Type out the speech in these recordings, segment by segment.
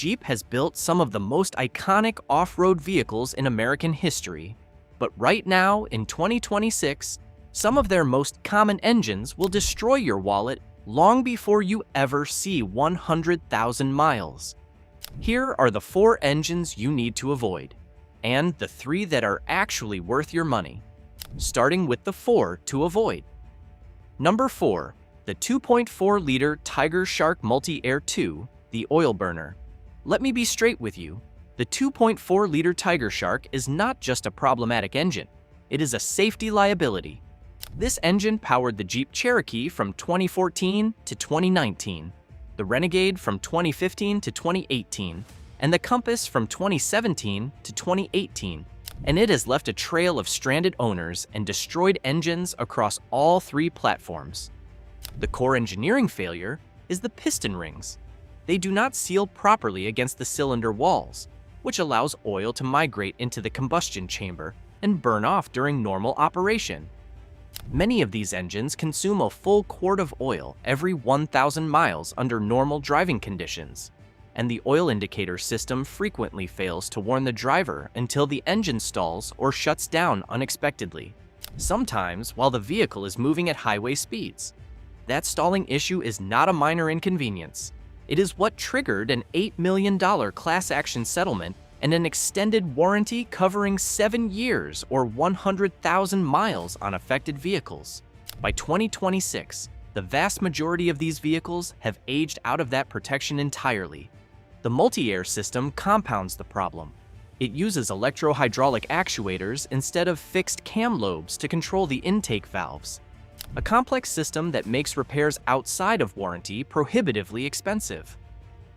Jeep has built some of the most iconic off-road vehicles in American history, but right now, in 2026, some of their most common engines will destroy your wallet long before you ever see 100,000 miles. Here are the 4 engines you need to avoid, and the 3 that are actually worth your money. Starting with the 4 to avoid. Number 4. The 2.4-liter Tigershark Multi-Air 2, the oil burner. Let me be straight with you. The 2.4-liter Tigershark is not just a problematic engine, it is a safety liability. This engine powered the Jeep Cherokee from 2014 to 2019, the Renegade from 2015 to 2018, and the Compass from 2017 to 2018, and it has left a trail of stranded owners and destroyed engines across all 3 platforms. The core engineering failure is the piston rings. They do not seal properly against the cylinder walls, which allows oil to migrate into the combustion chamber and burn off during normal operation. Many of these engines consume a full quart of oil every 1,000 miles under normal driving conditions, and the oil indicator system frequently fails to warn the driver until the engine stalls or shuts down unexpectedly, sometimes while the vehicle is moving at highway speeds. That stalling issue is not a minor inconvenience. It is what triggered an $8 million class action settlement and an extended warranty covering 7 years or 100,000 miles on affected vehicles. By 2026, the vast majority of these vehicles have aged out of that protection entirely. The multi-air system compounds the problem. It uses electro-hydraulic actuators instead of fixed cam lobes to control the intake valves, a complex system that makes repairs outside of warranty prohibitively expensive.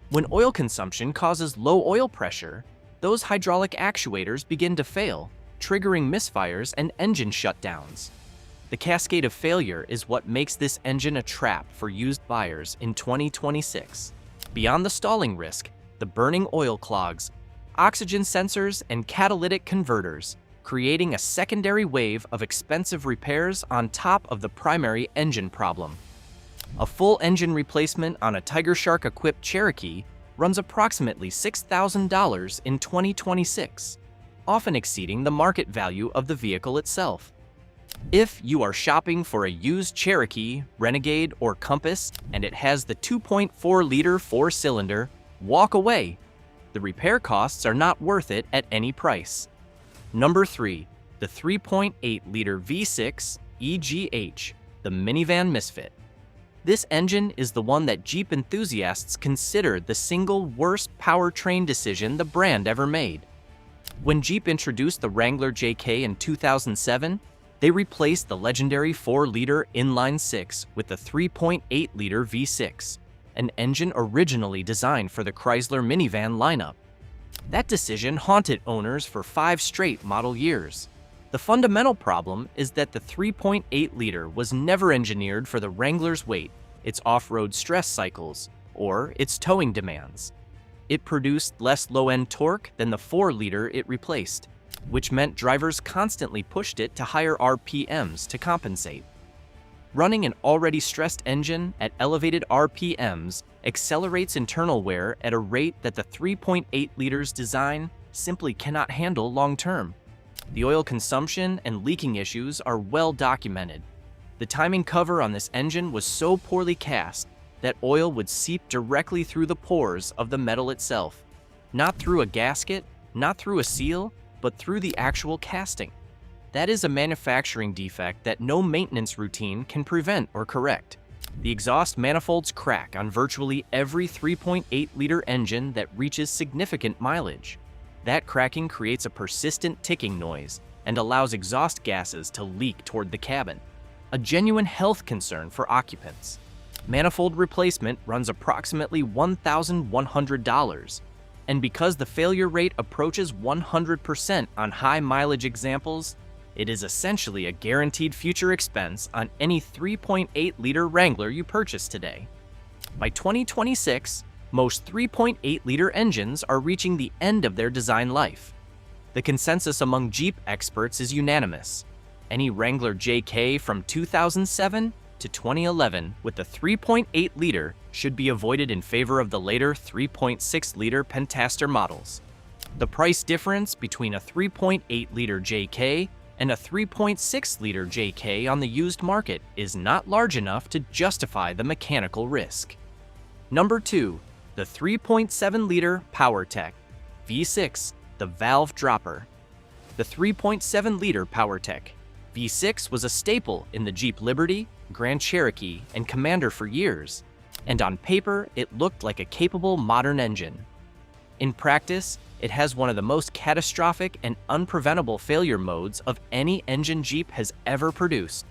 When oil consumption causes low oil pressure, those hydraulic actuators begin to fail, triggering misfires and engine shutdowns. The cascade of failure is what makes this engine a trap for used buyers in 2026. Beyond the stalling risk, the burning oil clogs, oxygen sensors, and catalytic converters, creating a secondary wave of expensive repairs on top of the primary engine problem. A full engine replacement on a Tigershark-equipped Cherokee runs approximately $6,000 in 2026, often exceeding the market value of the vehicle itself. If you are shopping for a used Cherokee, Renegade, or Compass, and it has the 2.4-liter 4-cylinder, walk away. The repair costs are not worth it at any price. Number 3. The 3.8-liter V6 EGH, the Minivan Misfit. This engine is the one that Jeep enthusiasts consider the single worst powertrain decision the brand ever made. When Jeep introduced the Wrangler JK in 2007, they replaced the legendary 4-liter inline-6 with the 3.8-liter V6, an engine originally designed for the Chrysler minivan lineup. That decision haunted owners for 5 straight model years. The fundamental problem is that the 3.8-liter was never engineered for the Wrangler's weight, its off-road stress cycles, or its towing demands. It produced less low-end torque than the 4-liter it replaced, which meant drivers constantly pushed it to higher RPMs to compensate. Running an already stressed engine at elevated RPMs accelerates internal wear at a rate that the 3.8 liters design simply cannot handle long-term. The oil consumption and leaking issues are well documented. The timing cover on this engine was so poorly cast that oil would seep directly through the pores of the metal itself, not through a gasket, not through a seal, but through the actual casting. That is a manufacturing defect that no maintenance routine can prevent or correct. The exhaust manifolds crack on virtually every 3.8-liter engine that reaches significant mileage. That cracking creates a persistent ticking noise and allows exhaust gases to leak toward the cabin, a genuine health concern for occupants. Manifold replacement runs approximately $1,100, and because the failure rate approaches 100% on high-mileage examples, it is essentially a guaranteed future expense on any 3.8-liter Wrangler you purchase today. By 2026, most 3.8-liter engines are reaching the end of their design life. The consensus among Jeep experts is unanimous. Any Wrangler JK from 2007 to 2011 with the 3.8-liter should be avoided in favor of the later 3.6-liter Pentastar models. The price difference between a 3.8-liter JK and a 3.6-liter JK on the used market is not large enough to justify the mechanical risk. Number 2. The 3.7-liter PowerTech V6, the valve dropper. The 3.7-liter PowerTech V6 was a staple in the Jeep Liberty, Grand Cherokee, and Commander for years, and on paper it looked like a capable modern engine. In practice, it has one of the most catastrophic and unpreventable failure modes of any engine Jeep has ever produced.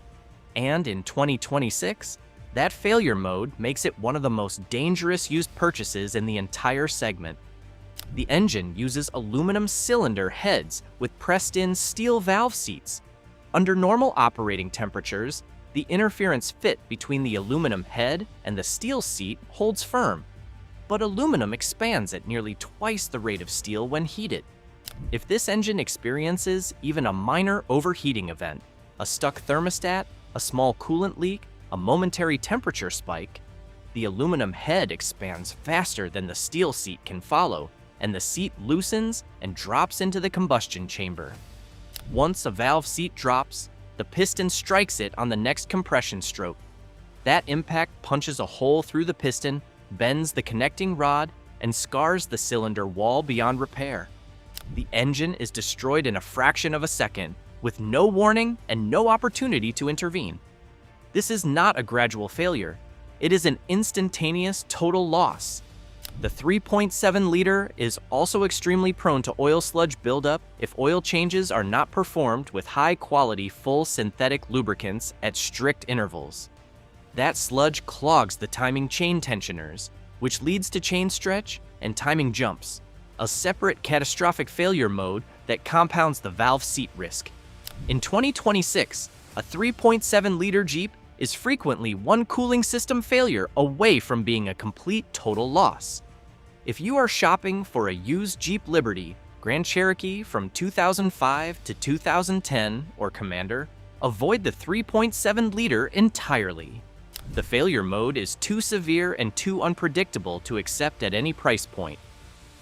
And in 2026, that failure mode makes it one of the most dangerous used purchases in the entire segment. The engine uses aluminum cylinder heads with pressed-in steel valve seats. Under normal operating temperatures, the interference fit between the aluminum head and the steel seat holds firm, but aluminum expands at nearly twice the rate of steel when heated. If this engine experiences even a minor overheating event, a stuck thermostat, a small coolant leak, a momentary temperature spike, the aluminum head expands faster than the steel seat can follow, and the seat loosens and drops into the combustion chamber. Once a valve seat drops, the piston strikes it on the next compression stroke. That impact punches a hole through the piston, bends the connecting rod, and scars the cylinder wall beyond repair. The engine is destroyed in a fraction of a second, with no warning and no opportunity to intervene. This is not a gradual failure. It is an instantaneous total loss. The 3.7-liter is also extremely prone to oil sludge buildup if oil changes are not performed with high-quality full synthetic lubricants at strict intervals. That sludge clogs the timing chain tensioners, which leads to chain stretch and timing jumps, a separate catastrophic failure mode that compounds the valve seat risk. In 2026, a 3.7-liter Jeep is frequently one cooling system failure away from being a complete total loss. If you are shopping for a used Jeep Liberty, Grand Cherokee from 2005 to 2010, or Commander, avoid the 3.7-liter entirely. The failure mode is too severe and too unpredictable to accept at any price point.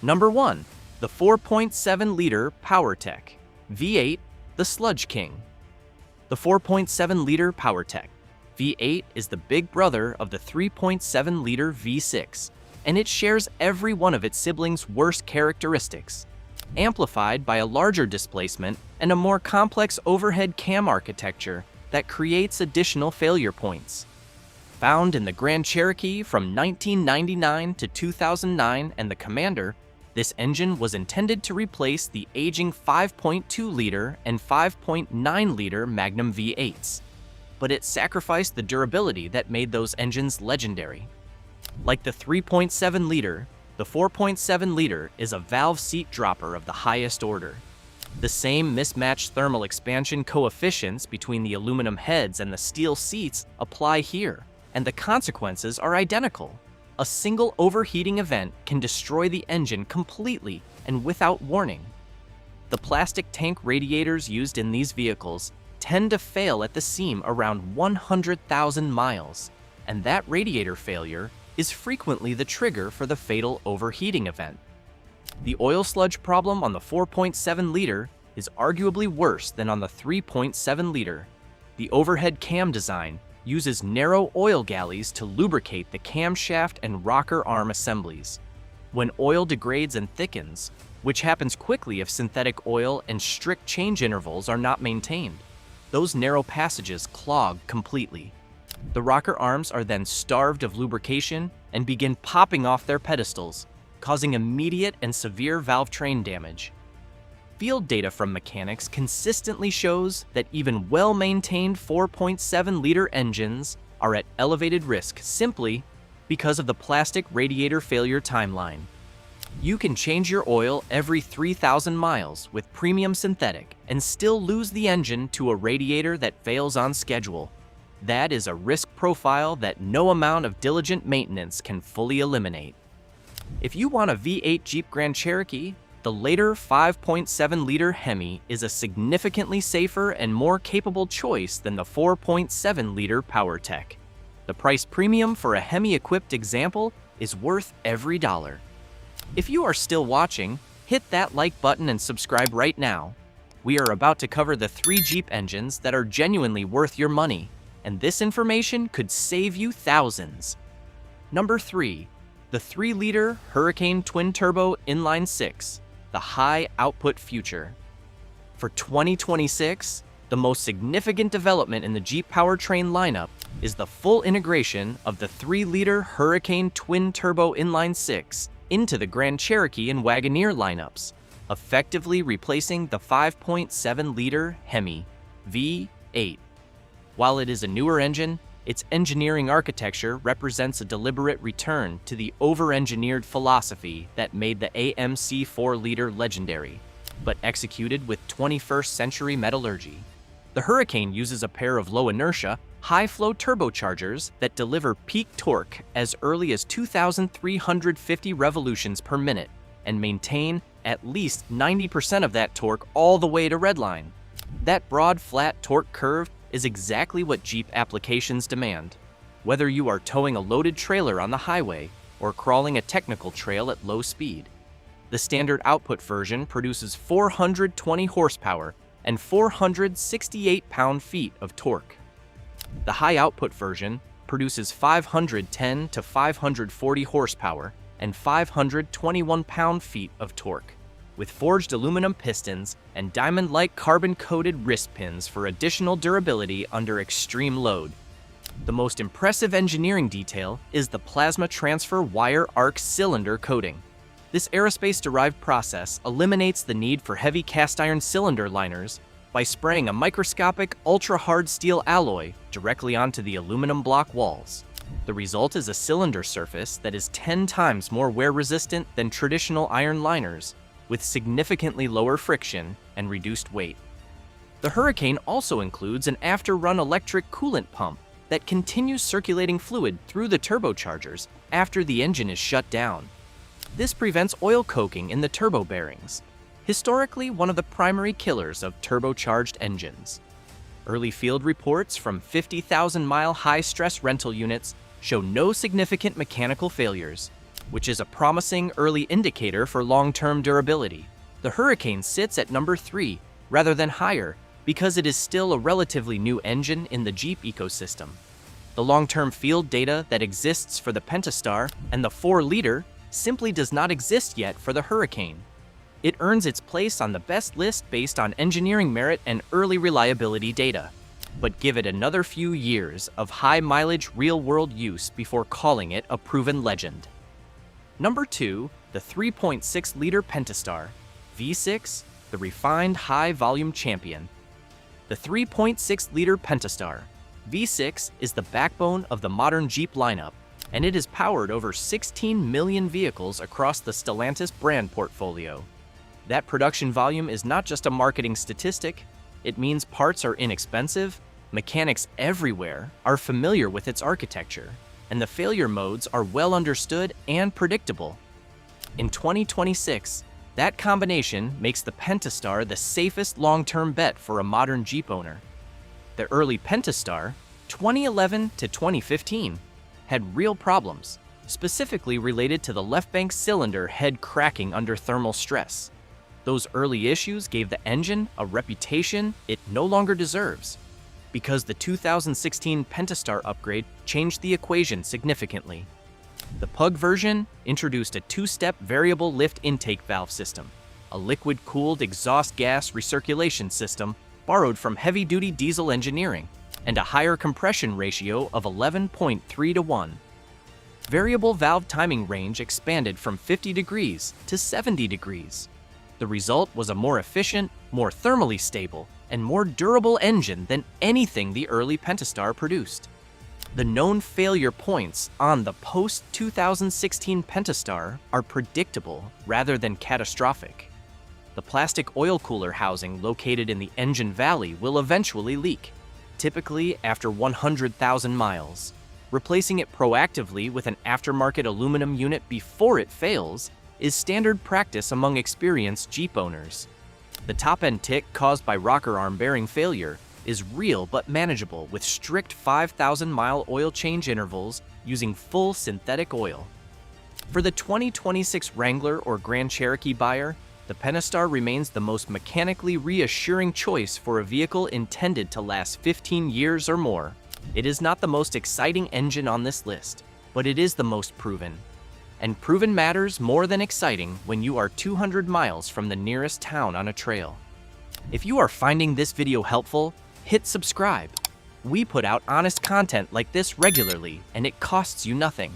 Number 1. The 4.7-liter PowerTech V8, the Sludge King. The 4.7-liter PowerTech V8 is the big brother of the 3.7-liter V6, and it shares every one of its siblings' worst characteristics, amplified by a larger displacement and a more complex overhead cam architecture that creates additional failure points. Found in the Grand Cherokee from 1999 to 2009 and the Commander, this engine was intended to replace the aging 5.2-liter and 5.9-liter Magnum V8s, but it sacrificed the durability that made those engines legendary. Like the 3.7-liter, the 4.7-liter is a valve seat dropper of the highest order. The same mismatched thermal expansion coefficients between the aluminum heads and the steel seats apply here, and the consequences are identical. A single overheating event can destroy the engine completely and without warning. The plastic tank radiators used in these vehicles tend to fail at the seam around 100,000 miles, and that radiator failure is frequently the trigger for the fatal overheating event. The oil sludge problem on the 4.7-liter is arguably worse than on the 3.7-liter. The overhead cam design uses narrow oil galleys to lubricate the camshaft and rocker arm assemblies. When oil degrades and thickens, which happens quickly if synthetic oil and strict change intervals are not maintained, those narrow passages clog completely. The rocker arms are then starved of lubrication and begin popping off their pedestals, causing immediate and severe valve train damage. Field data from mechanics consistently shows that even well-maintained 4.7-liter engines are at elevated risk simply because of the plastic radiator failure timeline. You can change your oil every 3,000 miles with premium synthetic and still lose the engine to a radiator that fails on schedule. That is a risk profile that no amount of diligent maintenance can fully eliminate. If you want a V8 Jeep Grand Cherokee, the later 5.7-liter Hemi is a significantly safer and more capable choice than the 4.7-liter PowerTech. The price premium for a Hemi-equipped example is worth every dollar. If you are still watching, hit that like button and subscribe right now. We are about to cover the 3 Jeep engines that are genuinely worth your money, and this information could save you thousands. Number 3. The 3-liter Hurricane twin-turbo inline-6, the high-output future. For 2026, the most significant development in the Jeep powertrain lineup is the full integration of the 3-liter Hurricane twin-turbo inline-6 into the Grand Cherokee and Wagoneer lineups, effectively replacing the 5.7-liter Hemi V8. While it is a newer engine, its engineering architecture represents a deliberate return to the over-engineered philosophy that made the AMC 4-liter legendary, but executed with 21st-century metallurgy. The Hurricane uses a pair of low-inertia, high-flow turbochargers that deliver peak torque as early as 2,350 revolutions per minute and maintain at least 90% of that torque all the way to redline. That broad, flat torque curve is exactly what Jeep applications demand. Whether you are towing a loaded trailer on the highway or crawling a technical trail at low speed. The standard output version produces 420 horsepower and 468 pound-feet of torque. The high output version produces 510 to 540 horsepower and 521 pound-feet of torque, with forged aluminum pistons and diamond-like carbon-coated wrist pins for additional durability under extreme load. The most impressive engineering detail is the plasma transfer wire arc cylinder coating. This aerospace-derived process eliminates the need for heavy cast-iron cylinder liners by spraying a microscopic ultra-hard steel alloy directly onto the aluminum block walls. The result is a cylinder surface that is 10 times more wear-resistant than traditional iron liners, with significantly lower friction and reduced weight. The Hurricane also includes an after-run electric coolant pump that continues circulating fluid through the turbochargers after the engine is shut down. This prevents oil coking in the turbo bearings, historically one of the primary killers of turbocharged engines. Early field reports from 50,000-mile high-stress rental units show no significant mechanical failures, which is a promising early indicator for long-term durability. The Hurricane sits at number 3 rather than higher because it is still a relatively new engine in the Jeep ecosystem. The long-term field data that exists for the Pentastar and the 4-liter simply does not exist yet for the Hurricane. It earns its place on the best list based on engineering merit and early reliability data, but give it another few years of high-mileage real-world use before calling it a proven legend. Number 2, the 3.6-liter Pentastar V6, the refined high-volume champion. The 3.6-liter Pentastar V6 is the backbone of the modern Jeep lineup, and it has powered over 16 million vehicles across the Stellantis brand portfolio. That production volume is not just a marketing statistic, it means parts are inexpensive, mechanics everywhere are familiar with its architecture, and the failure modes are well understood and predictable. In 2026, that combination makes the Pentastar the safest long-term bet for a modern Jeep owner. The early Pentastar, 2011 to 2015, had real problems, specifically related to the left bank cylinder head cracking under thermal stress. Those early issues gave the engine a reputation it no longer deserves, because the 2016 Pentastar upgrade changed the equation significantly. The Pug version introduced a 2-step variable lift intake valve system, a liquid-cooled exhaust gas recirculation system borrowed from heavy-duty diesel engineering, and a higher compression ratio of 11.3 to 1. Variable valve timing range expanded from 50 degrees to 70 degrees. The result was a more efficient, more thermally stable, and more durable engine than anything the early Pentastar produced. The known failure points on the post-2016 Pentastar are predictable rather than catastrophic. The plastic oil cooler housing located in the engine valley will eventually leak, typically after 100,000 miles. Replacing it proactively with an aftermarket aluminum unit before it fails is standard practice among experienced Jeep owners. The top-end tick caused by rocker arm bearing failure is real but manageable with strict 5,000-mile oil change intervals using full synthetic oil. For the 2026 Wrangler or Grand Cherokee buyer, the Pentastar remains the most mechanically reassuring choice for a vehicle intended to last 15 years or more. It is not the most exciting engine on this list, but it is the most proven. And proven matters more than exciting when you are 200 miles from the nearest town on a trail. If you are finding this video helpful, hit subscribe. We put out honest content like this regularly, and it costs you nothing.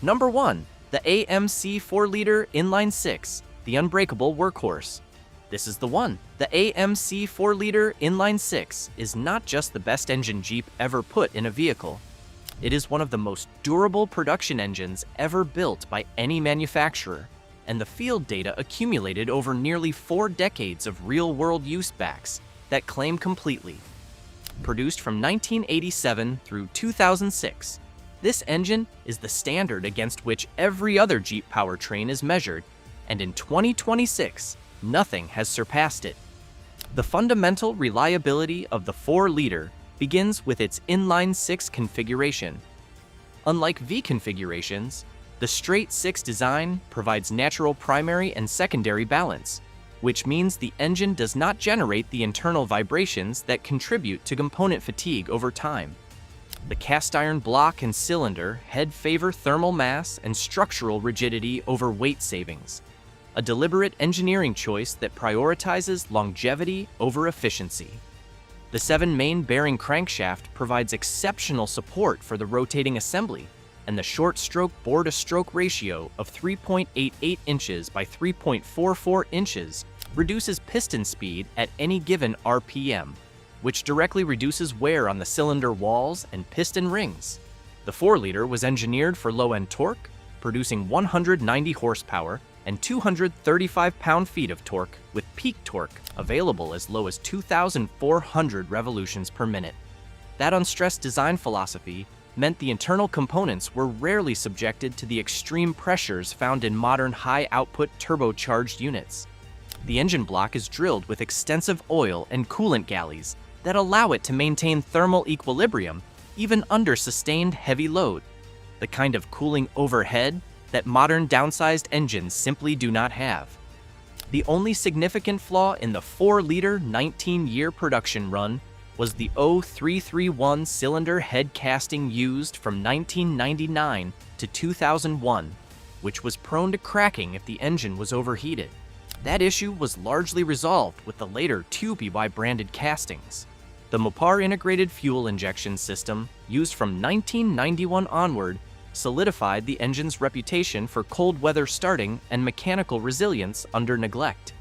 Number 1. The AMC 4-liter inline-6, the unbreakable workhorse. This is the one. The AMC 4-liter inline-6 is not just the best engine Jeep ever put in a vehicle. It is one of the most durable production engines ever built by any manufacturer, and the field data accumulated over nearly 4 decades of real-world use backs that claim completely. Produced from 1987 through 2006, this engine is the standard against which every other Jeep powertrain is measured, and in 2026, nothing has surpassed it. The fundamental reliability of the 4-liter begins with its inline-6 configuration. Unlike V configurations, the straight 6 design provides natural primary and secondary balance, which means the engine does not generate the internal vibrations that contribute to component fatigue over time. The cast iron block and cylinder head favor thermal mass and structural rigidity over weight savings, a deliberate engineering choice that prioritizes longevity over efficiency. The 7-main bearing crankshaft provides exceptional support for the rotating assembly, and the short-stroke bore-to-stroke ratio of 3.88 inches by 3.44 inches reduces piston speed at any given RPM, which directly reduces wear on the cylinder walls and piston rings. The 4-liter was engineered for low-end torque, producing 190 horsepower and 235 pound-feet of torque, with peak torque available as low as 2,400 revolutions per minute. That unstressed design philosophy meant the internal components were rarely subjected to the extreme pressures found in modern high-output turbocharged units. The engine block is drilled with extensive oil and coolant galleys that allow it to maintain thermal equilibrium even under sustained heavy load, the kind of cooling overhead that modern downsized engines simply do not have. The only significant flaw in the 4-liter 19-year production run was the 0331 cylinder head casting used from 1999 to 2001, which was prone to cracking if the engine was overheated. That issue was largely resolved with the later PTWA branded castings. The Mopar integrated fuel injection system, used from 1991 onward, solidified the engine's reputation for cold weather starting and mechanical resilience under neglect.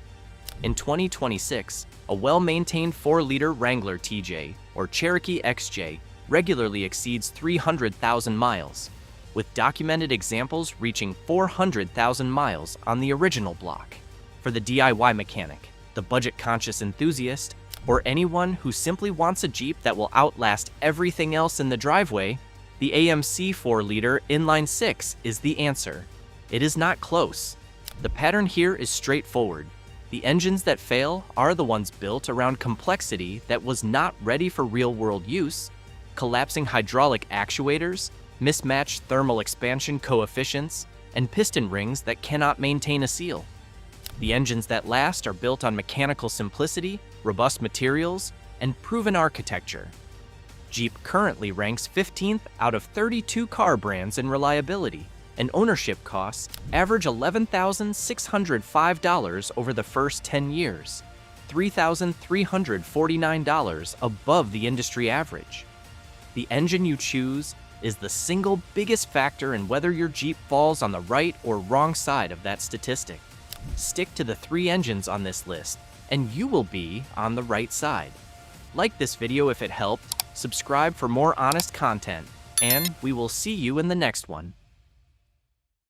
In 2026, a well-maintained 4-liter Wrangler TJ, or Cherokee XJ, regularly exceeds 300,000 miles, with documented examples reaching 400,000 miles on the original block. For the DIY mechanic, the budget-conscious enthusiast, or anyone who simply wants a Jeep that will outlast everything else in the driveway, the AMC 4-liter inline-6 is the answer. It is not close. The pattern here is straightforward. The engines that fail are the ones built around complexity that was not ready for real-world use, collapsing hydraulic actuators, mismatched thermal expansion coefficients, and piston rings that cannot maintain a seal. The engines that last are built on mechanical simplicity, robust materials, and proven architecture. Jeep currently ranks 15th out of 32 car brands in reliability, and ownership costs average $11,605 over the first 10 years, $3,349 above the industry average. The engine you choose is the single biggest factor in whether your Jeep falls on the right or wrong side of that statistic. Stick to the 3 engines on this list, and you will be on the right side. Like this video if it helped, subscribe for more honest content, and we will see you in the next one.